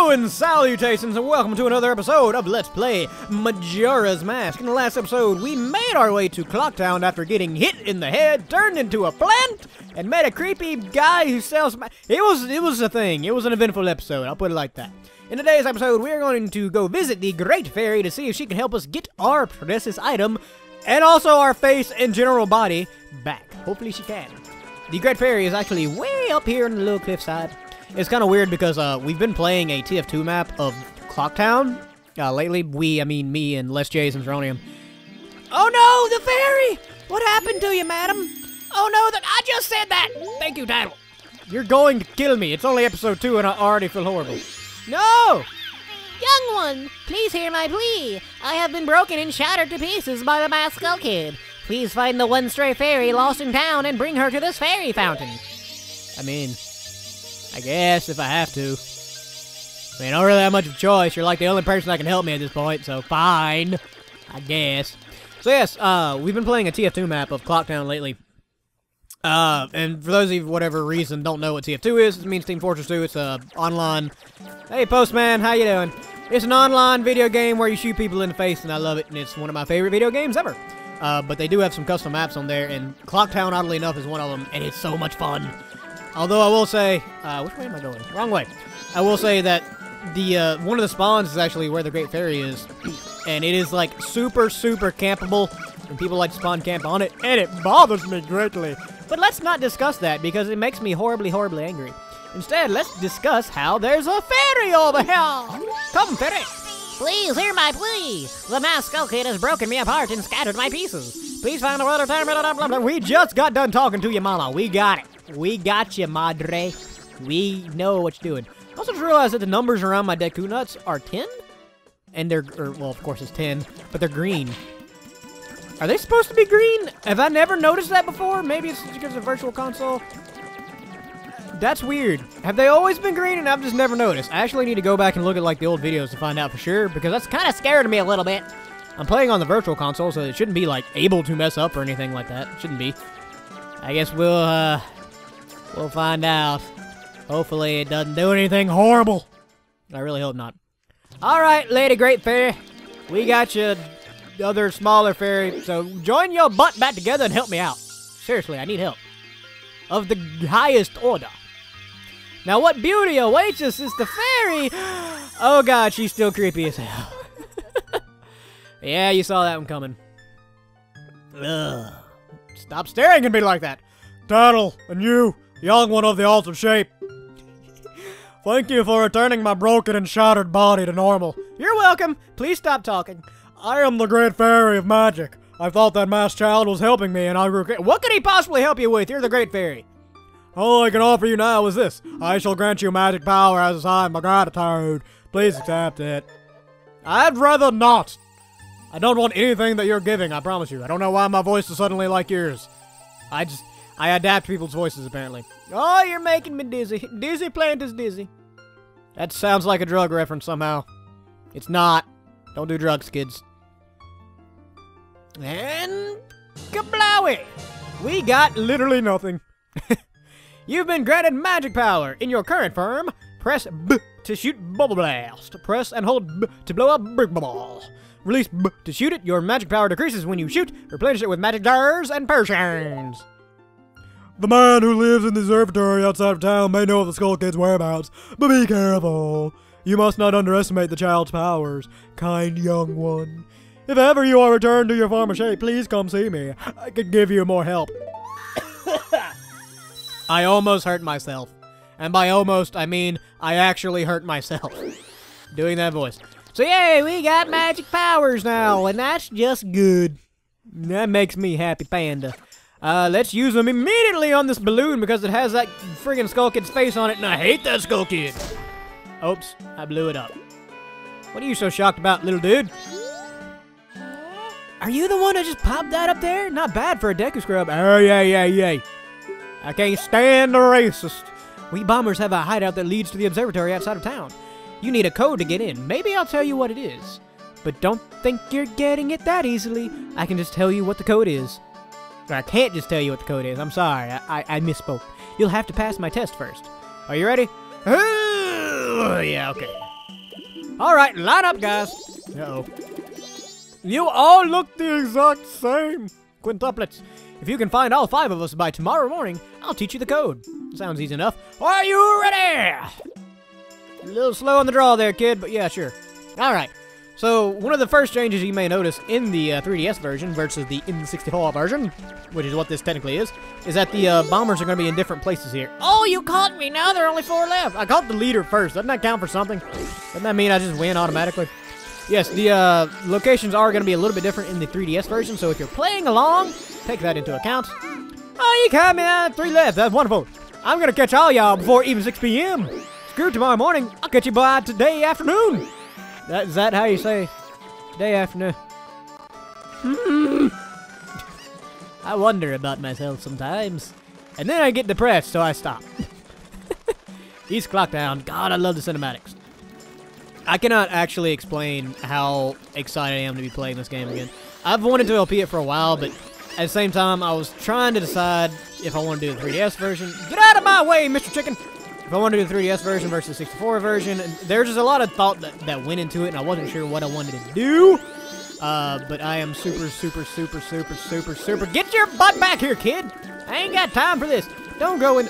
Hello and salutations and welcome to another episode of Let's Play Majora's Mask. In the last episode, we made our way to Clocktown after getting hit in the head, turned into a plant, and met a creepy guy who sells It was a thing. It was an eventful episode, I'll put it like that. In today's episode, we are going to go visit the Great Fairy to see if she can help us get our precious item, and also our face and general body, back. Hopefully she can. The Great Fairy is actually way up here on the little cliffside. It's kind of weird because we've been playing a TF2 map of Clocktown lately. I mean me and Les J's and Zeronium. Oh no, the fairy! What happened to you, madam? Oh no, I just said that! Thank you, Tatl. You're going to kill me. It's only episode 2 and I already feel horrible. No! Young one, please hear my plea. I have been broken and shattered to pieces by the Masked Skull Kid. Please find the one stray fairy lost in town and bring her to this fairy fountain. I mean, I guess if I have to. I mean, I don't really have much of a choice. You're like the only person that can help me at this point, so fine. I guess. So yes, we've been playing a TF2 map of Clocktown lately. And for those of you, for whatever reason, don't know what TF2 is, it means Team Fortress 2. It's a online... Hey, Postman, how you doing? It's an online video game where you shoot people in the face, and I love it, and it's one of my favorite video games ever. But they do have some custom maps on there, and Clocktown, oddly enough, is one of them, and it's so much fun. Although I will say, which way am I going? Wrong way. I will say that the one of the spawns is actually where the Great Fairy is, and it is like super campable, and people like to spawn camp on it, and it bothers me greatly. But let's not discuss that because it makes me horribly angry. Instead, let's discuss how there's a fairy over here. Come, fairy. Please hear my plea. The Masked Skull Kid has broken me apart and scattered my pieces. Please find the water time. We just got done talking to you, mama. We got it. We got you, madre. We know what you're doing. I also just realized that the numbers around my Deku nuts are 10. And they're, well, of course it's 10, but they're green. Are they supposed to be green? Have I never noticed that before? Maybe it's because of Virtual Console. That's weird. Have they always been green and I've just never noticed? I actually need to go back and look at like the old videos to find out for sure, because that's kind of scared me a little bit. I'm playing on the Virtual Console, so it shouldn't be like able to mess up or anything like that. It shouldn't be. I guess we'll find out. Hopefully it doesn't do anything horrible. I really hope not. Alright, Lady Great Fairy. We got you, other smaller fairy, so join your butt back together and help me out. Seriously, I need help. Of the highest order. Now what beauty awaits us is the fairy. Oh god, she's still creepy as hell. Yeah, you saw that one coming. Ugh. Stop staring at me like that. Tatl, and you, young one of the altered shape. Thank you for returning my broken and shattered body to normal. You're welcome. Please stop talking. I am the Great Fairy of Magic. I thought that masked child was helping me, and I regret. What could he possibly help you with? You're the Great Fairy. All I can offer you now is this. I shall grant you magic power as a sign of my gratitude. Please accept it. I'd rather not. I don't want anything that you're giving, I promise you. I don't know why my voice is suddenly like yours. I adapt people's voices, apparently. Oh, you're making me dizzy. Dizzy plant is dizzy. That sounds like a drug reference somehow. It's not. Don't do drugs, kids. And kablowie! We got literally nothing. You've been granted magic power. In your current form, press B to shoot Bubble Blast. Press and hold B to blow up Brick Ball. Release B to shoot it. Your magic power decreases when you shoot. Replenish it with magic jars and potions. The man who lives in the observatory outside of town may know of the Skull Kid's whereabouts, but be careful. You must not underestimate the child's powers, kind young one. If ever you are returned to your former shape, please come see me. I can give you more help. I almost hurt myself. And by almost, I mean I actually hurt myself. Doing that voice. So yay, we got magic powers now, and that's just good. That makes me happy panda. Let's use them immediately on this balloon because it has that friggin' Skull Kid's face on it, and I hate that Skull Kid. Oops, I blew it up. What are you so shocked about, little dude? Are you the one that just popped that up there? Not bad for a Deku scrub. Oh, yeah. I can't stand the racist. We bombers have a hideout that leads to the observatory outside of town. You need a code to get in. Maybe I'll tell you what it is. But don't think you're getting it that easily. I can just tell you what the code is. Or I can't just tell you what the code is. I'm sorry. I misspoke. You'll have to pass my test first. Are you ready? Yeah, okay. All right, line up, guys. Uh-oh. You all look the exact same. Quintuplets. If you can find all 5 of us by tomorrow morning, I'll teach you the code. Sounds easy enough. Are you ready? A little slow on the draw there, kid, but yeah, sure. All right. So, one of the first changes you may notice in the 3DS version versus the N64 version, which is what this technically is that the bombers are going to be in different places here. Oh, you caught me. Now there are only 4 left. I caught the leader first. Doesn't that count for something? Doesn't that mean I just win automatically? Yes, the locations are going to be a little bit different in the 3DS version, so if you're playing along, take that into account. Oh, you caught me. 3 left. That's wonderful. I'm going to catch all y'all before even 6 p.m. Screw tomorrow morning. I'll catch you by today afternoon. Is that how you say today afternoon? I wonder about myself sometimes. And then I get depressed, so I stop. East Clocktown. God, I love the cinematics. I cannot actually explain how excited I am to be playing this game again. I've wanted to LP it for a while, but at the same time, I was trying to decide if I want to do the 3DS version. Get out of my way, Mr. Chicken! If I want to do the 3DS version versus the 64 version, and there's just a lot of thought that went into it, and I wasn't sure what I wanted to do. But I am super. Get your butt back here, kid! I ain't got time for this. Don't go in.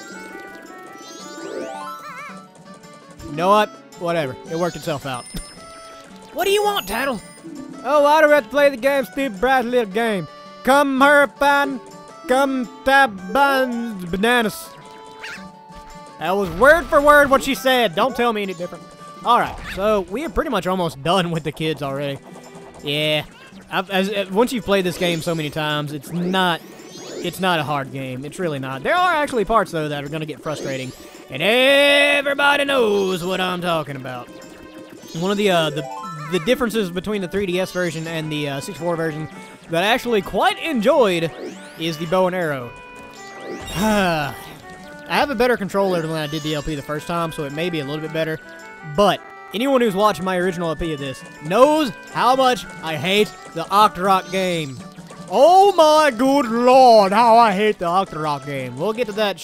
You know what? Whatever. It worked itself out. What do you want, Tatl? Oh, I don't have to play the game, stupid bright little game. Come her fan, come tab bananas. That was word for word what she said. Don't tell me any different. All right, so we are pretty much almost done with the kids already. Yeah, once you've played this game so many times, it's not a hard game. It's really not. There are actually parts though that are going to get frustrating, and everybody knows what I'm talking about. One of the differences between the 3DS version and the 64 version that I actually quite enjoyed is the bow and arrow. I have a better controller than when I did the LP the first time, so it may be a little bit better. But anyone who's watched my original LP of this knows how much I hate the Octorok game. Oh my good lord, how I hate the Octorok game. We'll get to that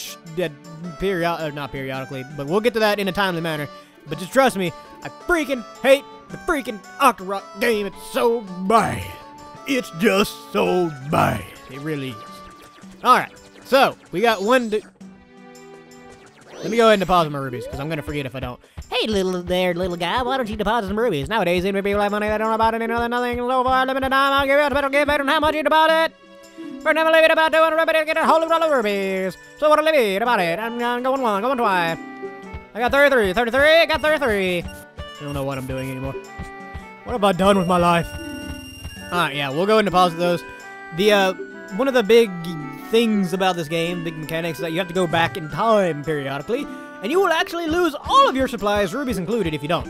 not periodically, but we'll get to that in a timely manner. But just trust me, I freaking hate the freaking Octorok game. It's so bad. It's just so bad. It really is. Alright, so we got one... Let me go ahead and deposit my rubies, because I'm going to forget if I don't. Hey, little guy, why don't you deposit some rubies? Nowadays, even people have money, they don't know about it, nothing, so for a limited time, I'll give you a better gift on how much you deposit. For never leave it about 200 rubies to get a whole lot of rubies. So what'll it be about it? I'm going one, going twice. I got 33, I got 33. I don't know what I'm doing anymore. What have I done with my life? Alright, yeah, we'll go and deposit those. One of the big things about this game, big mechanics, is that you have to go back in time periodically, and you will actually lose all of your supplies, rubies included, if you don't.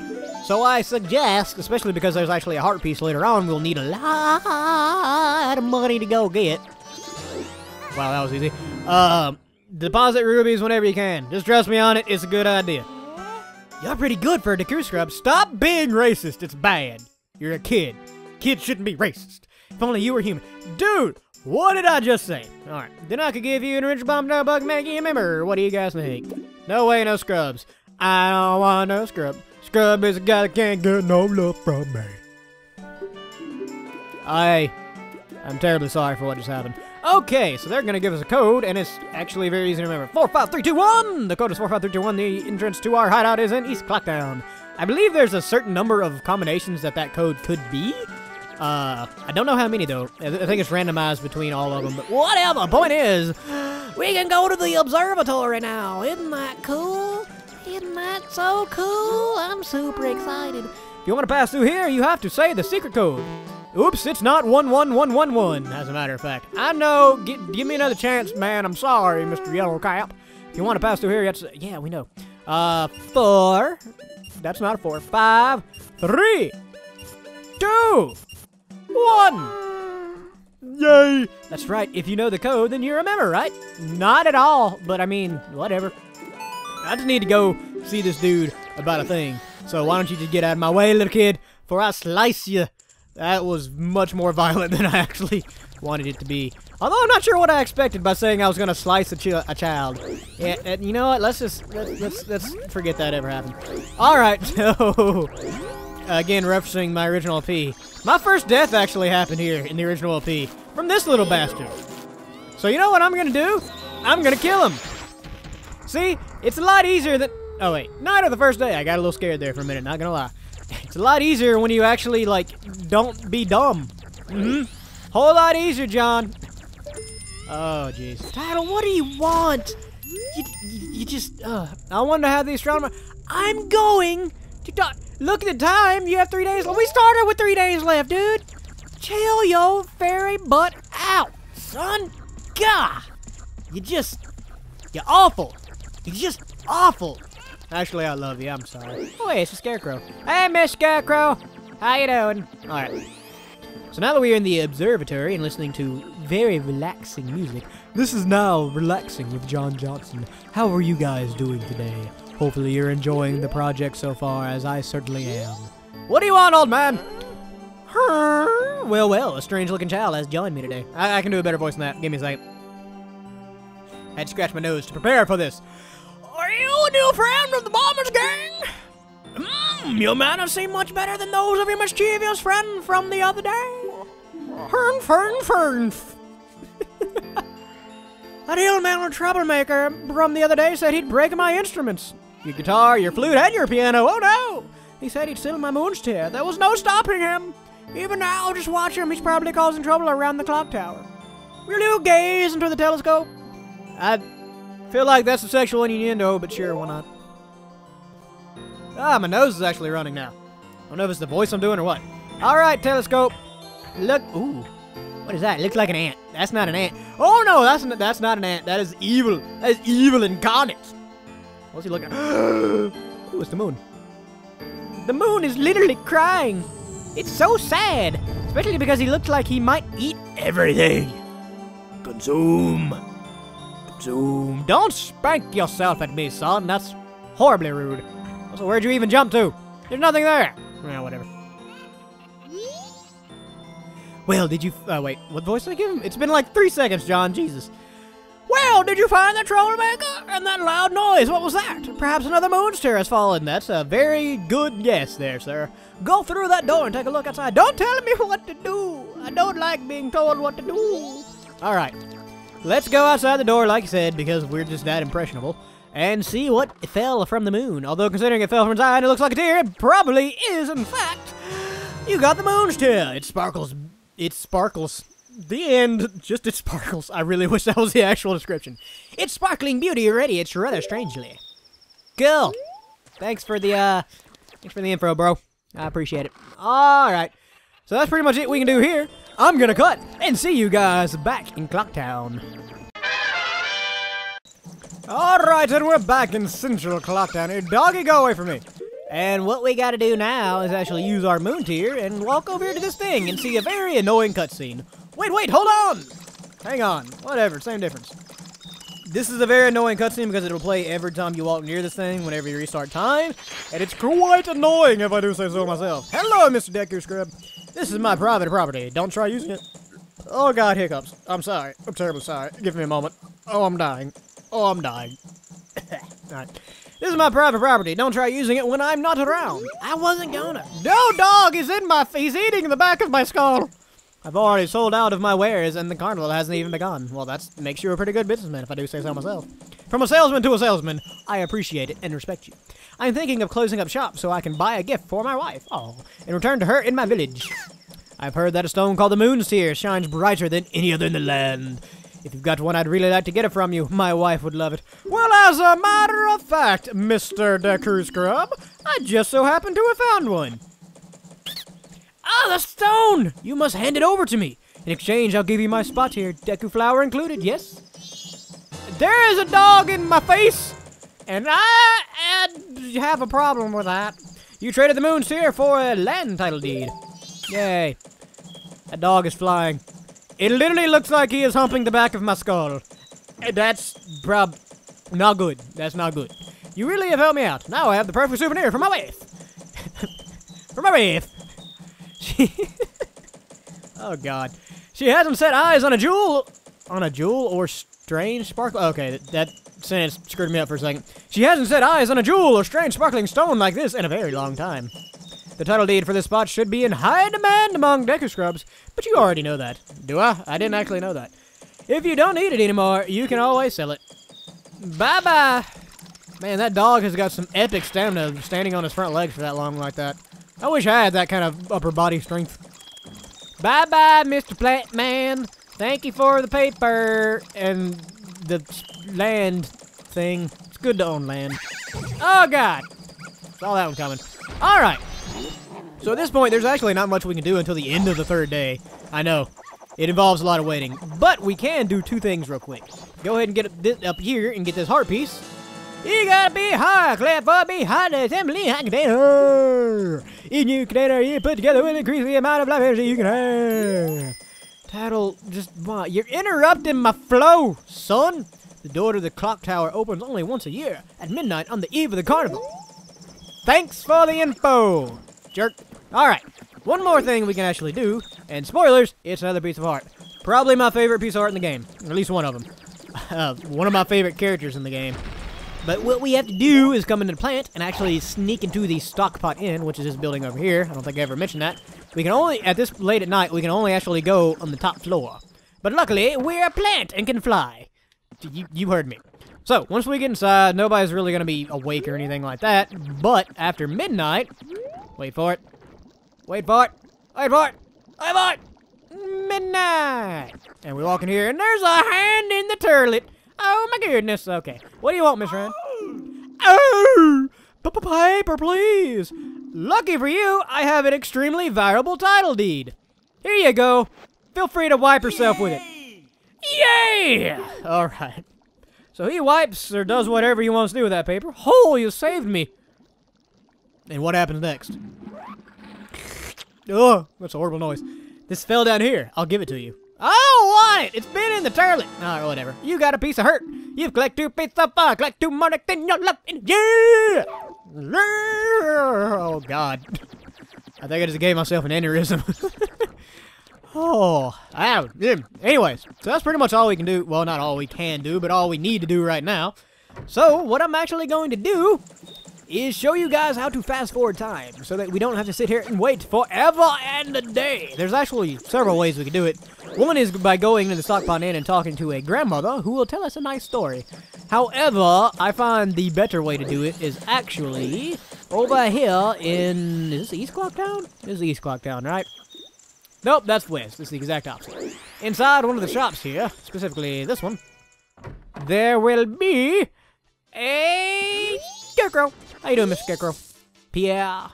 So I suggest, especially because there's actually a heart piece later on, we'll need a lot of money to go get. Wow, that was easy. Deposit rubies whenever you can. Just trust me on it, it's a good idea. You're pretty good for a Deku scrub. Stop being racist, it's bad. You're a kid. Kids shouldn't be racist. If only you were human. Dude! What did I just say? Alright, then I could give you an original bomb, no bug, make you a member. What do you guys think? No way, no scrubs. I don't want no scrub. Scrub is a guy that can't get no love from me. I'm terribly sorry for what just happened. Okay, so they're going to give us a code, and it's actually very easy to remember. 45321! The code is 45321. The entrance to our hideout is in East Clocktown. I believe there's a certain number of combinations that code could be. I don't know how many, though. I think it's randomized between all of them, but whatever. Point is, we can go to the observatory now. Isn't that cool? Isn't that so cool? I'm super excited. If you want to pass through here, you have to say the secret code. Oops, it's not 11111, as a matter of fact. I know. Give me another chance, man. I'm sorry, Mr. Yellow Cap. If you want to pass through here, you have to say, yeah, we know. 4. That's not a 4. 5, 3, 2, 1. Yay! That's right. If you know the code, then you remember, right? Not at all, but I mean, whatever. I just need to go see this dude about a thing. So why don't you just get out of my way, little kid, before I slice you. That was much more violent than I actually wanted it to be. Although I'm not sure what I expected by saying I was going to slice a child. Yeah, you know what? Let's forget that ever happened. All right, so again referencing my original LP. My first death actually happened here in the original LP from this little bastard. So you know what I'm gonna do? I'm gonna kill him. See, it's a lot easier than. Oh wait, night of the first day. I got a little scared there for a minute. Not gonna lie. It's a lot easier when you actually like don't be dumb. Whole lot easier, John. Oh jeez. Tatl, what do you want? You just. I want to have the astronomer. I'm going to talk. Look at the time. You have 3 days. We started with 3 days left, dude. Chill your fairy butt out, son. God, you're awful. You're just awful. Actually, I love you. I'm sorry. Oh, wait, it's a Scarecrow. Hey, Miss Scarecrow. How you doing? All right. So now that we're in the observatory and listening to very relaxing music, this is now Relaxing with John Johnson. How are you guys doing today? Hopefully you're enjoying the project so far, as I certainly am. What do you want, old man? Well, a strange-looking child has joined me today. I can do a better voice than that. Give me a second. I had to scratch my nose to prepare for this. Are you a new friend of the Bombers Gang? Your manners seem much better than those of your mischievous friend from the other day. Fern. That old man or troublemaker from the other day said he'd break my instruments. Your guitar, your flute, and your piano. Oh no! He said he'd steal my moon's tear. There was no stopping him. Even now, just watch him. He's probably causing trouble around the clock tower. Will you gaze into the telescope? I feel like that's a sexual innuendo, but sure, why not? Ah, my nose is actually running now. I don't know if it's the voice I'm doing or what. All right, telescope. Look. Ooh. What is that? It looks like an ant. That's not an ant. Oh, no, that's not an ant. That is evil. That is evil incarnate. What's he looking at? Ooh, it's the moon. The moon is literally crying. It's so sad. Especially because he looks like he might eat everything. Consume. Don't spank yourself at me, son. That's horribly rude. Also, where'd you even jump to? There's nothing there. Well, whatever. Well, did you... wait, what voice did I give him? It's been like 3 seconds, John. Jesus. Well, did you find that troublemaker? And that loud noise, what was that? Perhaps another moonster has fallen. That's a very good guess there, sir. Go through that door and take a look outside. Don't tell me what to do. I don't like being told what to do. All right. Let's go outside the door, like I said, because we're just that impressionable, and see what fell from the moon. Although, considering it fell from inside, it looks like a tear. It probably is, in fact. You got the moon's tear. It sparkles. It sparkles. The end. Just it sparkles. I really wish that was the actual description. It's sparkling beauty already. It's rather strangely. Cool. Thanks for the info, bro. I appreciate it. All right. So that's pretty much it we can do here. I'm gonna cut and see you guys back in Clocktown. Alright, and we're back in Central Clocktown. Here, doggy, go away from me. And what we gotta do now is actually use our moon tier and walk over here to this thing and see a very annoying cutscene. Wait, hold on! Hang on. Whatever, same difference. This is a very annoying cutscene because it'll play every time you walk near this thing whenever you restart time. And it's quite annoying if I do say so myself. Hello, Mr. Deku Scrub. This is my private property. Don't try using it. Oh, God, hiccups. I'm sorry. I'm terribly sorry. Give me a moment. Oh, I'm dying. Alright. This is my private property. Don't try using it when I'm not around. I wasn't gonna. No, dog! He's eating the back of my skull. I've already sold out of my wares, and the carnival hasn't even begun. Well, that makes you a pretty good businessman, if I do say so myself. From a salesman to a salesman, I appreciate it and respect you. I'm thinking of closing up shop so I can buy a gift for my wife. Oh, and return to her in my village. I've heard that a stone called the Moon's Tear shines brighter than any other in the land. If you've got one, I'd really like to get it from you. My wife would love it. Well, as a matter of fact, Mr. Deku Scrub, I just so happen to have found one. Ah, the stone! You must hand it over to me. In exchange, I'll give you my spot here, Deku flower included, yes? There is a dog in my face, and I have a problem with that. You traded the Moon's Tear for a land title deed. Yay. That dog is flying. It literally looks like he is humping the back of my skull. That's not good. That's not good. You really have helped me out. Now I have the perfect souvenir for my wife. For my wife. Oh, God. She hasn't set eyes on a jewel. On a jewel or strange sparkle. Okay, that sentence screwed me up for a second. She hasn't set eyes on a jewel or strange sparkling stone like this in a very long time. The title deed for this spot should be in high demand among Deku scrubs, but you already know that. Do I? I didn't actually know that. If you don't need it anymore, you can always sell it. Bye-bye. Man, that dog has got some epic stamina standing on his front legs for that long like that. I wish I had that kind of upper body strength. Bye-bye, Mr. Plant Man. Thank you for the paper and the land thing. It's good to own land. Oh, God. Saw that one coming. All right. So at this point, there's actually not much we can do until the end of the third day. I know. It involves a lot of waiting. But we can do two things real quick. Go ahead and get this up here and get this heart piece. You gotta be hard, clap for behind the assembly container. In your container, you put together will increase the amount of life energy you can have. Tatl, just you're interrupting my flow, son. The door to the clock tower opens only once a year, at midnight on the eve of the carnival. Thanks for the info, jerk. All right, one more thing we can actually do, and spoilers, it's another piece of art. Probably my favorite piece of art in the game, or at least one of them. One of my favorite characters in the game. But what we have to do is come into the plant and actually sneak into the Stockpot Inn, which is this building over here. I don't think I ever mentioned that. We can only, at this late at night, we can only actually go on the top floor. But luckily, we're a plant and can fly. You heard me. So, once we get inside, nobody's really going to be awake or anything like that. But after midnight, wait for it. Wait for it. Wait for it. Wait for it. Midnight. And we walk in here, and there's a hand in the turlet. Oh my goodness. Okay. What do you want, Miss Rand? Oh! Paper, please. Lucky for you, I have an extremely valuable title deed. Here you go. Feel free to wipe yourself with it. Yay! All right. So he wipes or does whatever he wants to do with that paper. Oh, you saved me. And what happens next? Oh, that's a horrible noise. This fell down here. I'll give it to you. I don't want it! It's been in the toilet! Alright, whatever. You got a piece of hurt. You've collected 2 pieces of fire. Collect 2 more than your love. Yeah! Oh, God. I think I just gave myself an aneurysm. Oh. Anyways, so that's pretty much all we can do. Well, not all we can do, but all we need to do right now. So, what I'm actually going to do is show you guys how to fast forward time so that we don't have to sit here and wait forever and a day. There's actually several ways we can do it. One is by going to the Stockpot Inn and talking to a grandmother who will tell us a nice story. However, I find the better way to do it is actually over here in... Is this East Clocktown? This is East Clocktown, right? Nope, that's West. This is the exact opposite. Inside one of the shops here, specifically this one, there will be a scarecrow. How you doing, Mr. Scarecrow? Pierre.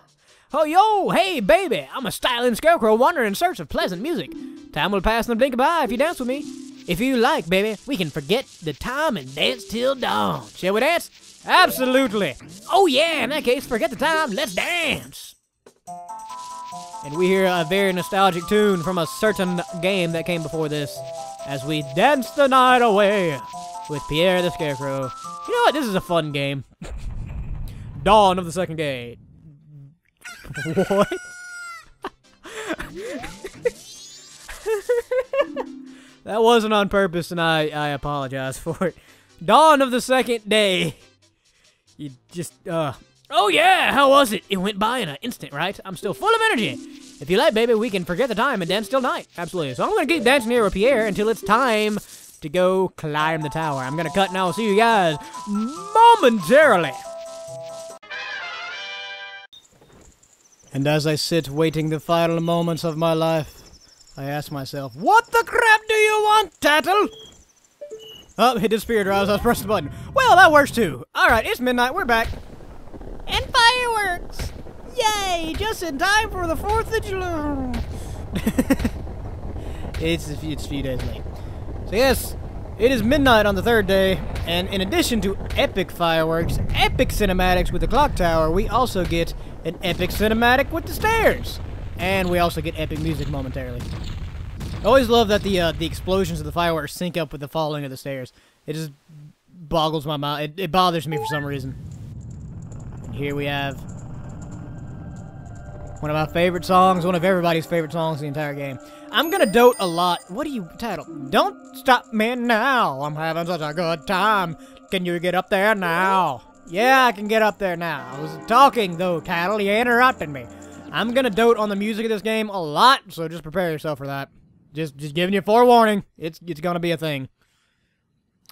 Oh, yo, hey, baby. I'm a styling scarecrow wandering in search of pleasant music. Time will pass in the blink of an eye if you dance with me. If you like, baby, we can forget the time and dance till dawn. Shall we dance? Absolutely. Oh, yeah, in that case, forget the time. Let's dance. And we hear a very nostalgic tune from a certain game that came before this as we dance the night away with Pierre the Scarecrow. You know what? This is a fun game. Dawn of the second day. What? That wasn't on purpose, and I apologize for it. Dawn of the second day. You just, Oh, yeah, how was it? It went by in an instant, right? I'm still full of energy. If you like, baby, we can forget the time and dance till night. Absolutely. So I'm going to keep dancing here with Pierre until it's time to go climb the tower. I'm going to cut and I'll see you guys momentarily. And as I sit waiting the final moments of my life, I ask myself, what the crap do you want, Tatl? Oh, it disappeared right as I was pressing the button. Well, that works too. Alright, it's midnight, we're back. And fireworks! Yay! Just in time for the 4th of July. It's a few days late. So yes, it is midnight on the 3rd day, and in addition to epic fireworks, epic cinematics with the clock tower, we also get an epic cinematic with the stairs. And we also get epic music momentarily. I always love that the explosions of the fireworks sync up with the falling of the stairs. It just boggles my mind. It bothers me for some reason. And here we have one of my favorite songs, one of everybody's favorite songs in the entire game. I'm gonna dote a lot. What do you, Tatl? Don't stop me now. I'm having such a good time. Can you get up there now? Yeah, I can get up there now. I was talking, though, Tatl. You interrupted me. I'm gonna dote on the music of this game a lot, so just prepare yourself for that. Just giving you forewarning. It's gonna be a thing.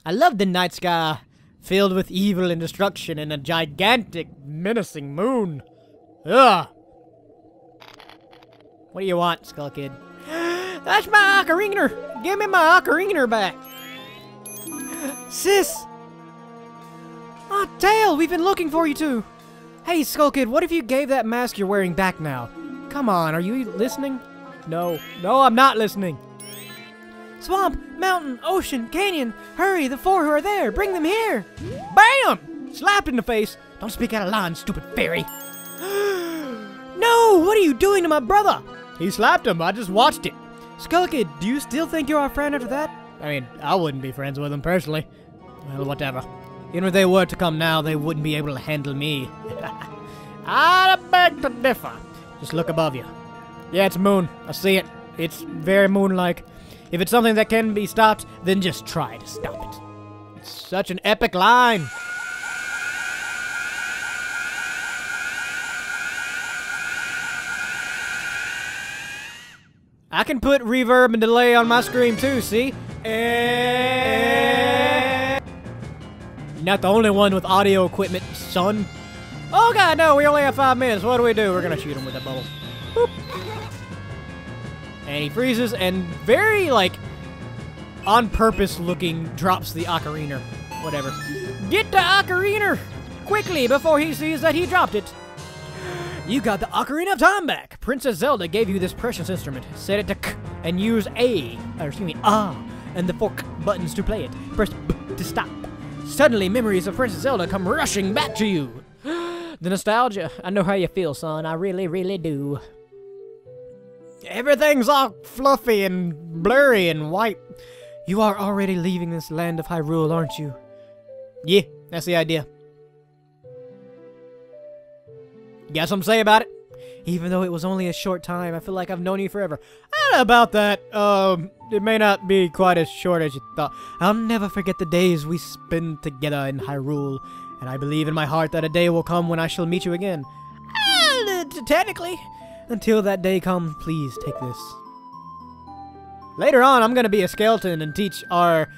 I love the night sky, filled with evil and destruction, and a gigantic, menacing moon. Ugh. What do you want, Skull Kid? That's my ocarina! Give me my ocarina back! Sis! Ah, Tael, we've been looking for you too! Hey, Skull Kid, what if you gave that mask you're wearing back now? Come on, are you listening? No. No, I'm not listening. Swamp, mountain, ocean, canyon, hurry, the four who are there, bring them here! BAM! Slapped in the face. Don't speak out of line, stupid fairy. No, what are you doing to my brother? He slapped him, I just watched it. Skull Kid, do you still think you're our friend after that? I mean, I wouldn't be friends with him personally. Well, whatever. Even if they were to come now, they wouldn't be able to handle me. I beg to differ. Just look above you. Yeah, it's moon. I see it. It's very moon-like. If it's something that can be stopped, then just try to stop it. It's such an epic line. I can put reverb and delay on my screen too, see? Not the only one with audio equipment, son. Oh god, no, we only have 5 minutes. What do? We're gonna shoot him with a bubble. Boop. And he freezes and very, like, on purpose looking drops the ocarina. Whatever. Get the ocarina! Quickly, before he sees that he dropped it. You got the Ocarina of Time back. Princess Zelda gave you this precious instrument. Set it to K and use A, or excuse me, A, and the 4 buttons to play it. Press B to stop. Suddenly, memories of Princess Zelda come rushing back to you. The nostalgia. I know how you feel, son. I really, really do. Everything's all fluffy and blurry and white. You are already leaving this land of Hyrule, aren't you? Yeah, that's the idea. You got something to say about it? Even though it was only a short time, I feel like I've known you forever. I don't know about that. It may not be quite as short as you thought. I'll never forget the days we spent together in Hyrule, and I believe in my heart that a day will come when I shall meet you again. Technically. Until that day comes, please take this. Later on, I'm gonna be a skeleton and teach our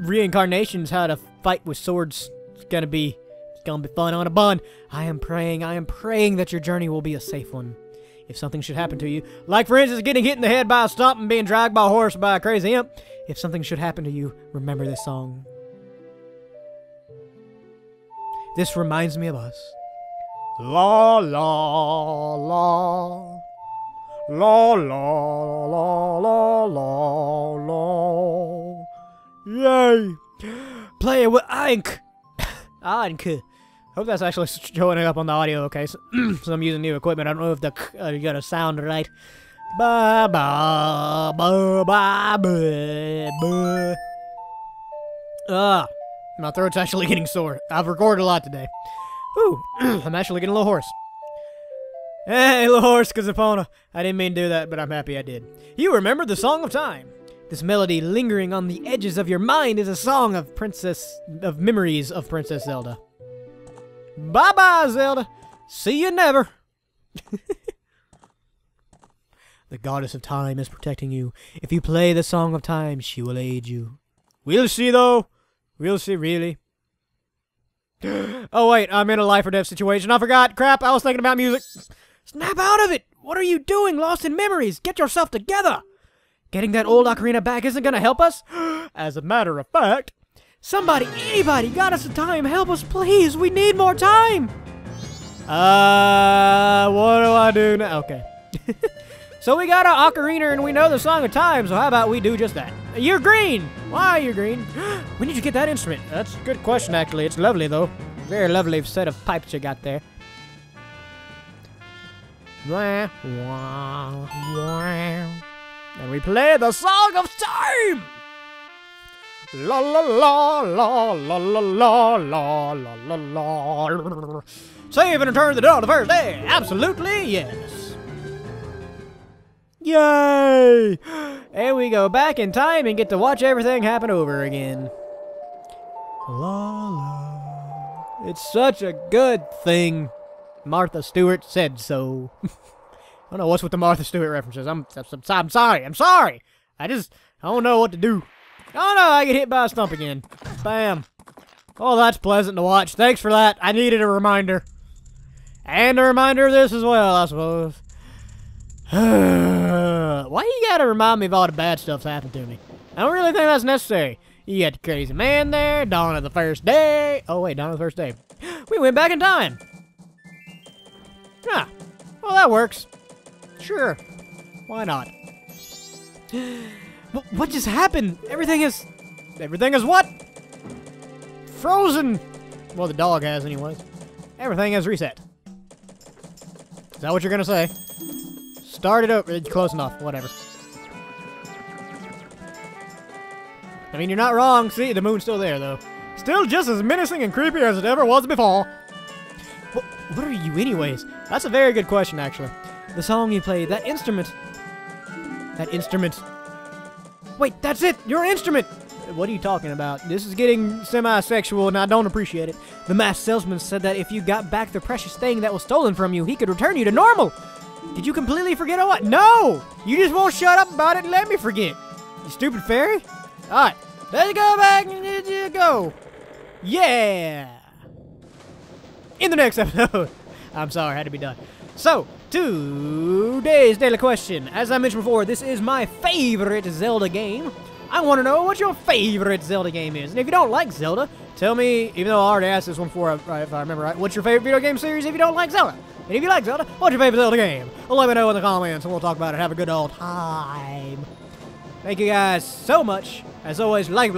reincarnations how to fight with swords. It's gonna be fun on a bun. I am praying that your journey will be a safe one. If something should happen to you, like for instance getting hit in the head by a stump and being dragged by a horse by a crazy imp, if something should happen to you, remember this song. This reminds me of us. La la la. La la la la la la. Yay! Play it with Ink. Ink. Hope that's actually showing up on the audio, okay? So, so I'm using new equipment. I don't know if you got to sound right. Ba ba ba ba ba ba. My throat's actually getting sore. I've recorded a lot today. Whew, I'm actually getting a little hoarse. Hey, little horse, Kazapona. I didn't mean to do that, but I'm happy I did. You remember the Song of Time. This melody lingering on the edges of your mind is a song of memories of Princess Zelda. Bye-bye, Zelda. See you never. The goddess of time is protecting you. If you play the Song of Time, she will aid you. We'll see, though. We'll see, really. Oh, wait, I'm in a life or death situation. I forgot. Crap, I was thinking about music. Snap out of it. What are you doing, lost in memories? Get yourself together. Getting that old ocarina back isn't going to help us? As a matter of fact, somebody, anybody, goddess of time, help us, please. We need more time. What do I do now? Okay. So we got our ocarina and we know the Song of Time, so how about we do just that? You're green! Why are you green? When did you get that instrument? That's a good question, actually. It's lovely, though. Very lovely set of pipes you got there. And we play the Song of Time! La la la la la la la la la la la. Save and return the door the first day. Absolutely, yes. Yay! And we go back in time and get to watch everything happen over again. La la. It's such a good thing. Martha Stewart said so. I don't know what's with the Martha Stewart references. I'm sorry. I'm sorry. I don't know what to do. Oh no, I get hit by a stump again. Bam. Oh, that's pleasant to watch. Thanks for that. I needed a reminder. And a reminder of this as well, I suppose. Why you gotta remind me of all the bad stuff's happened to me? I don't really think that's necessary. You got the crazy man there, dawn of the first day. Oh wait, dawn of the first day. We went back in time. Ah, well that works. Sure, why not? What just happened? Everything is what? Frozen. Well, the dog has anyways. Everything has reset. Is that what you're gonna say? Start it over. Close enough. Whatever. I mean, you're not wrong. See, the moon's still there, though. Still just as menacing and creepy as it ever was before. What are you anyways? That's a very good question, actually. The song you played, that instrument. That instrument. Wait, that's it! Your instrument! What are you talking about? This is getting semi-sexual, and I don't appreciate it. The masked salesman said that if you got back the precious thing that was stolen from you, he could return you to normal. Did you completely forget or what? No! You just won't shut up about it and let me forget. You stupid fairy. Alright, let's go back and go. Yeah! In the next episode. I'm sorry, had to be done. So, today's daily question. As I mentioned before, this is my favorite Zelda game. I want to know what your favorite Zelda game is. And if you don't like Zelda, tell me, even though I already asked this one before, if I remember right, what's your favorite video game series if you don't like Zelda? And if you like Zelda, what's your favorite Zelda game? Well, let me know in the comments and we'll talk about it. Have a good old time. Thank you guys so much. As always, like,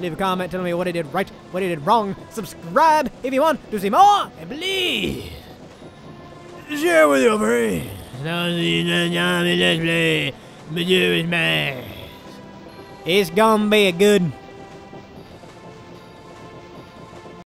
leave a comment telling me what I did right, what I did wrong. Subscribe if you want to see more. And please, share with your friends. JohnJohnsonLPs. Majora is mine. It's gonna be a good